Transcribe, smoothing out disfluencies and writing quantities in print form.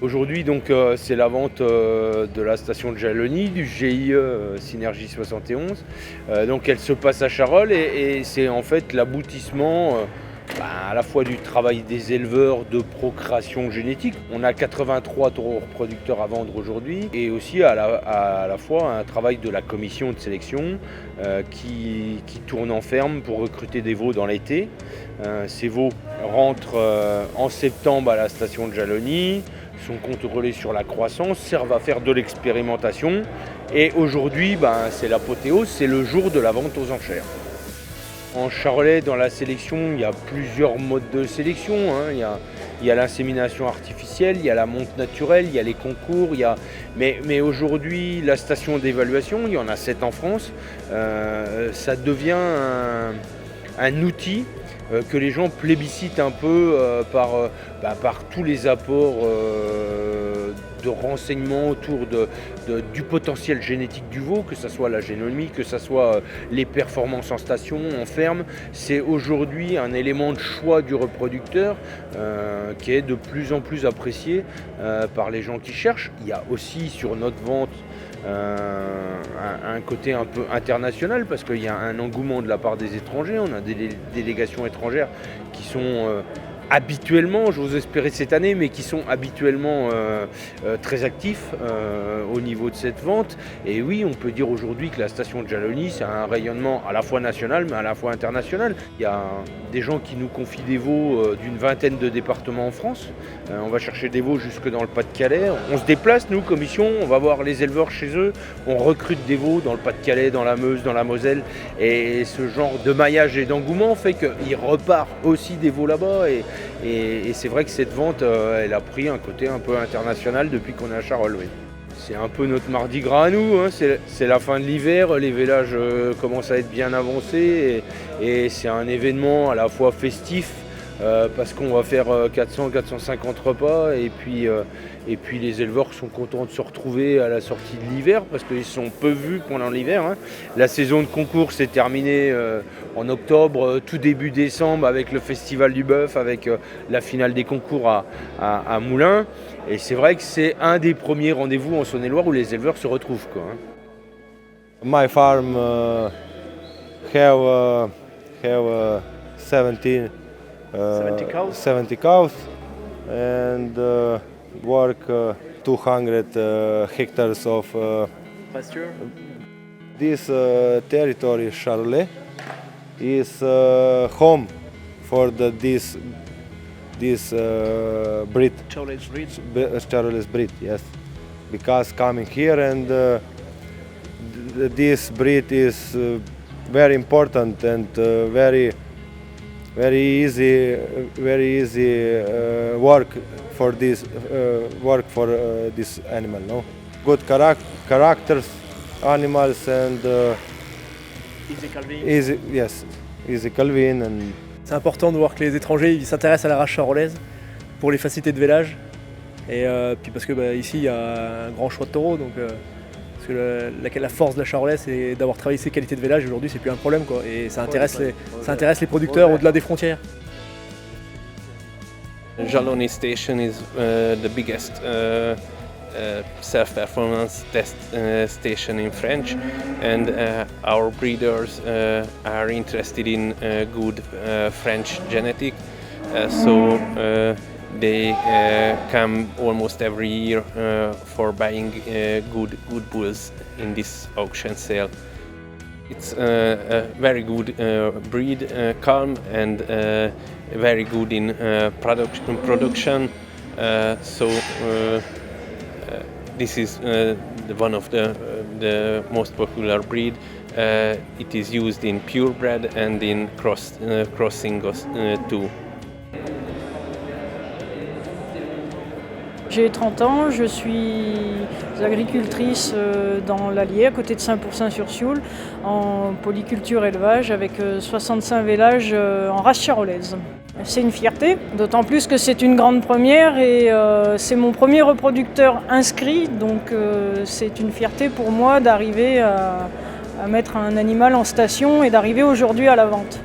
Aujourd'hui, donc, c'est la vente de la station de Jalony, du GIE Synergie 71. Donc, elle se passe à Charolles et c'est en fait l'aboutissement à la fois du travail des éleveurs de procréation génétique. On a 83 taureaux reproducteurs à vendre aujourd'hui et aussi à la fois un travail de la commission de sélection qui tourne en ferme pour recruter des veaux dans l'été. Ces veaux rentrent en septembre à la station de Jalony, sont contrôlés sur la croissance, servent à faire de l'expérimentation. Et aujourd'hui, c'est l'apothéose, c'est le jour de la vente aux enchères. En Charolais, dans la sélection, il y a plusieurs modes de sélection. Il y a l'insémination artificielle, il y a la monte naturelle, il y a les concours. Mais aujourd'hui, la station d'évaluation, il y en a 7 en France, ça devient un outil que les gens plébiscitent un peu par tous les apports de renseignements autour du potentiel génétique du veau, que ce soit la génomie, que ce soit les performances en station, en ferme. C'est aujourd'hui un élément de choix du reproducteur qui est de plus en plus apprécié par les gens qui cherchent. Il y a aussi sur notre vente un côté un peu international parce qu'il y a un engouement de la part des étrangers. On a des délégations étrangères qui sont habituellement, j'ose espérer cette année, mais qui sont habituellement très actifs au niveau de cette vente. Et oui, on peut dire aujourd'hui que la station de Jalony, c'est un rayonnement à la fois national, mais à la fois international. Il y a des gens qui nous confient des veaux d'une vingtaine de départements en France. On va chercher des veaux jusque dans le Pas-de-Calais. On se déplace, nous, commission, on va voir les éleveurs chez eux. On recrute des veaux dans le Pas-de-Calais, dans la Meuse, dans la Moselle. Et ce genre de maillage et d'engouement fait qu'il repart aussi des veaux là-bas. Et c'est vrai que cette vente, elle a pris un côté un peu international depuis qu'on est à Charolles. Oui. C'est un peu notre Mardi Gras à nous, c'est la fin de l'hiver, les vélages commencent à être bien avancés et c'est un événement à la fois festif parce qu'on va faire 400-450 repas et puis les éleveurs sont contents de se retrouver à la sortie de l'hiver parce qu'ils sont peu vus pendant l'hiver. La saison de concours s'est terminée en octobre, tout début décembre avec le Festival du Bœuf, avec la finale des concours à Moulins. Et c'est vrai que c'est un des premiers rendez-vous en Saône-et-Loire où les éleveurs se retrouvent. My farm have 70 cows? 70 cows and work 200 hectares of Pasture? this territory. Charolais is home for this breed. Charolais breed? Charolais breed, yes, because coming here and this breed is very important and very easy work for this this animal. No, good characters, animals and Easy calving? easy calving and. C'est important de voir que les étrangers ils s'intéressent à la race charolaise pour les facilités de vélage et puis parce que ici il y a un grand choix de taureaux donc parce que la force de la Charolaise c'est d'avoir travaillé ses qualités de vélage. Aujourd'hui c'est plus un problème quoi et ça intéresse les producteurs au-delà des frontières. Jalony station is the biggest self-performance test station in French, and our breeders are interested in good French genetic, so they come almost every year for buying good bulls in this auction sale. It's a very good breed, calm and very good in production. This is one of the most popular breed. It is used in purebred and in crossing too. J'ai 30 ans, je suis agricultrice dans l'Allier, à côté de Saint-Pourçain-sur-Sioule, en polyculture élevage avec 65 vélages en race charolaise. C'est une fierté, d'autant plus que c'est une grande première et c'est mon premier reproducteur inscrit, donc c'est une fierté pour moi d'arriver à mettre un animal en station et d'arriver aujourd'hui à la vente.